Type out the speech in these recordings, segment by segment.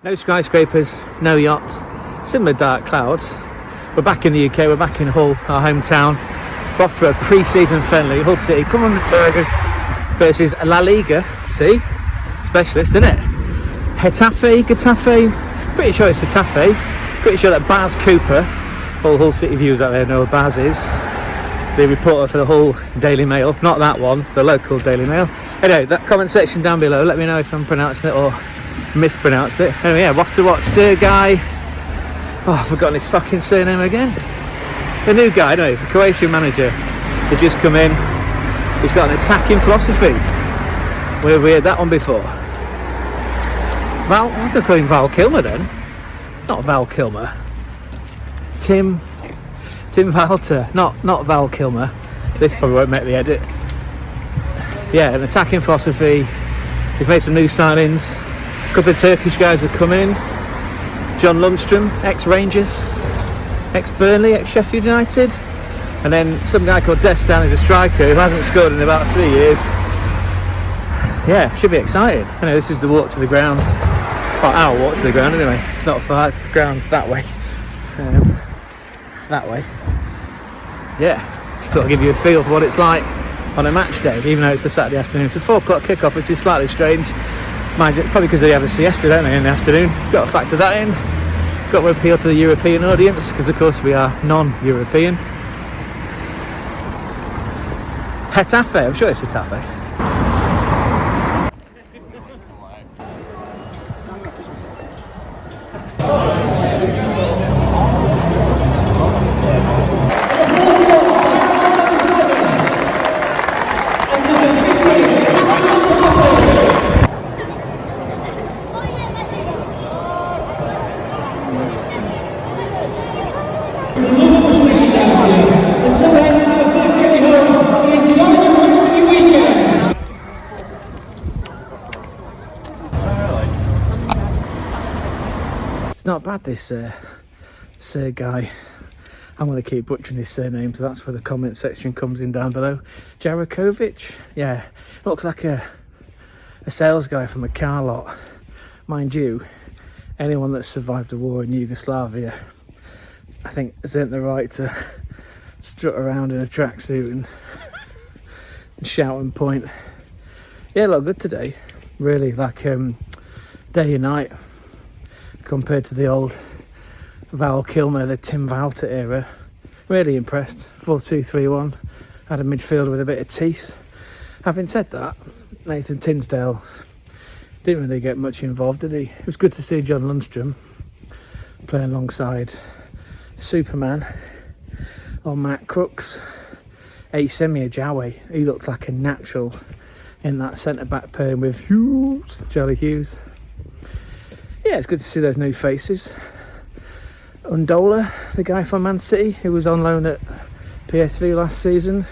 No skyscrapers, no yachts, similar dark clouds. We're back in the UK, we're back in Hull, our hometown. We're off for a pre-season friendly. Hull City, come on the Tigers, versus LaLiga. See? Specialist, isn't it? GETAFE, pretty sure it's GETAFE. Pretty sure that Baz Cooper, all Hull City viewers out there know who Baz is, the reporter for the Hull Daily Mail, not that one, the local Daily Mail. Anyway, that comment section down below, let me know if I'm pronouncing it or mispronounced it. Anyway, yeah, we're off to watch Sergej. Oh, I've forgotten his fucking surname again. The new guy, anyway, the Croatian manager, has just come in. He's got an attacking philosophy. We've heard that one before. I'm going to call him Val Kilmer then. Not Val Kilmer. Tim Walter, not Val Kilmer. This probably won't make the edit. Yeah, an attacking philosophy. He's made some new signings. A couple of Turkish guys have come in. John Lundstrom, ex-Rangers, ex-Burnley, ex-Sheffield United. And then some guy called Destan is a striker who hasn't scored in about 3 years. Yeah, should be excited. I know this is the walk to the ground. Well, our walk to the ground anyway. It's not far, it's the ground's that way. That way. Yeah, just thought I'd give you a feel for what it's like on a match day, even though it's a Saturday afternoon. It's a 4 o'clock kickoff, which is slightly strange. Mind you, it's probably because they have a siesta, don't they, in the afternoon. Got to factor that in. Got to appeal to the European audience, because of course we are non-European. Getafe, I'm sure it's Getafe. Not bad, this Sergej. I'm going to keep butchering his surname, so that's where the comment section comes in down below. Jakirovic, yeah, looks like a sales guy from a car lot. Mind you, anyone that's survived a war in Yugoslavia, I think, has earned the right to strut around in a tracksuit and shout and point. Yeah, look good today, really, like day and night. Compared to the old Val Kilmer, the Tim Walter era. Really impressed. 4-2-3-1. Had a midfielder with a bit of teeth. Having said that, Nathan Tinsdale didn't really get much involved, did he? It was good to see John Lundstrom playing alongside Superman or Matt Crooks. Semi Ajawi, he looked like a natural in that centre-back pairing with Charlie Hughes. Yeah, it's good to see those new faces. Undola, the guy from Man City, who was on loan at PSV last season.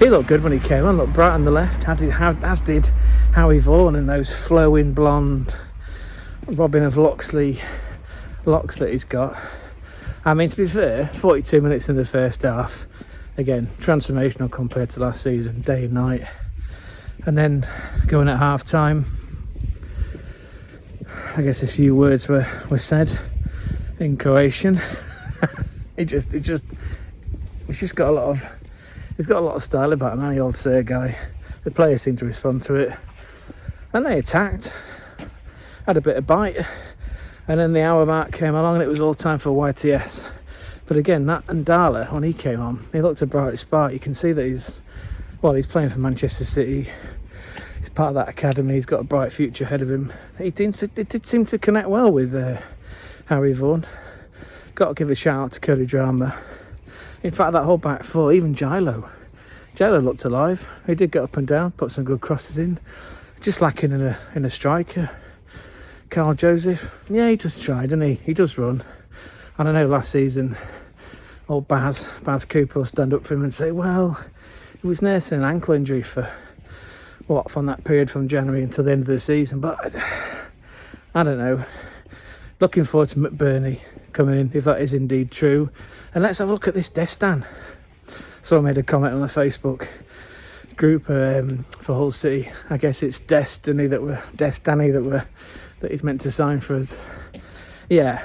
He looked good when he came on, looked bright on the left, as did Howie Vaughan in those flowing blonde Robin of Loxley locks that he's got. I mean, to be fair, 42 minutes in the first half. Again, transformational compared to last season, day and night. And then going at half time, I guess a few words were said in Croatian. He's just got a lot of style about him, the old Sergej. The players seemed to respond to it, and they attacked, had a bit of bite, and then the hour mark came along and it was all time for YTS. But again, that Ndala, when he came on, he looked a bright spark. You can see that he's playing for Manchester City. He's part of that academy. He's got a bright future ahead of him. It did seem to connect well with Harry Vaughan. Got to give a shout out to Cody Drama. In fact, that whole back four, even Gilo looked alive. He did get up and down, put some good crosses in. Just lacking in a striker. Carl Joseph, yeah, he just tried, didn't he? He does run. And I know last season, old Baz Cooper will stand up for him and say, well, he was nursing an ankle injury from that period from January until the end of the season. But I don't know. Looking forward to McBurney coming in, if that is indeed true. And let's have a look at this Destan. So I made a comment on the Facebook group for Hull City. I guess it's Destiny that we're that he's meant to sign for us. Yeah,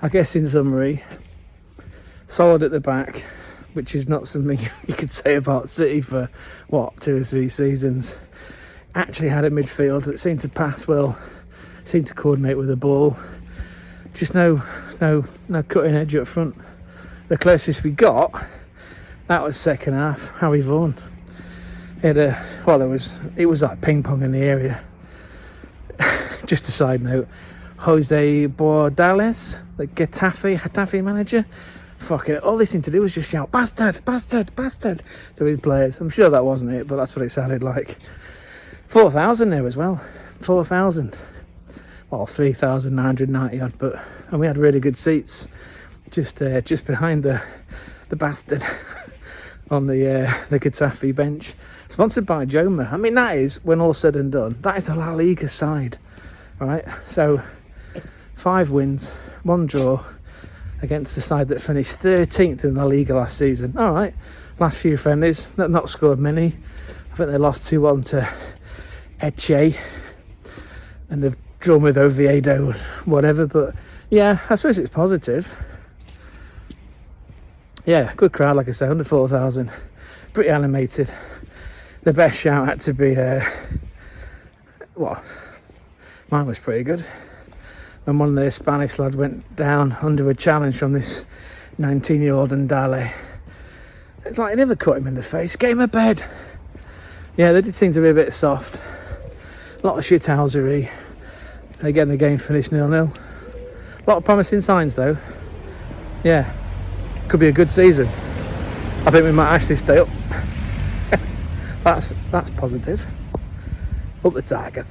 I guess in summary, solid at the back, which is not something you could say about City for, what, 2 or 3 seasons. Actually had a midfield that seemed to pass well, seemed to coordinate with the ball. Just no cutting edge up front. The closest we got, that was second half, Harry Vaughan. It was like ping pong in the area. Just a side note, Jose Bordales, the Getafe manager, fucking all they seemed to do was just shout bastard, bastard, bastard to his players. I'm sure that wasn't it, but that's what it sounded like. 4,000 there as well. 4,000. Well, 3,990 odd, and we had really good seats just behind the bastard on the Getafe bench. Sponsored by Joma. I mean, that is, when all said and done, that is a La Liga side, right? So 5 wins, 1 draw against the side that finished 13th in La Liga last season. All right, last few friendlies, not scored many. I think they lost 2-1 to Eche, and they've drawn with Oviedo, whatever. But yeah, I suppose it's positive. Yeah, good crowd, like I say, under 4,000, pretty animated. The best shout had to be, mine was pretty good. When one of the Spanish lads went down under a challenge from this 19-year-old Ndale. It's like, he never cut him in the face, get him a bed. Yeah, they did seem to be a bit soft. A lot of shithousery. And again, the game finished 0-0. A lot of promising signs though. Yeah, could be a good season. I think we might actually stay up. That's positive. Up the target.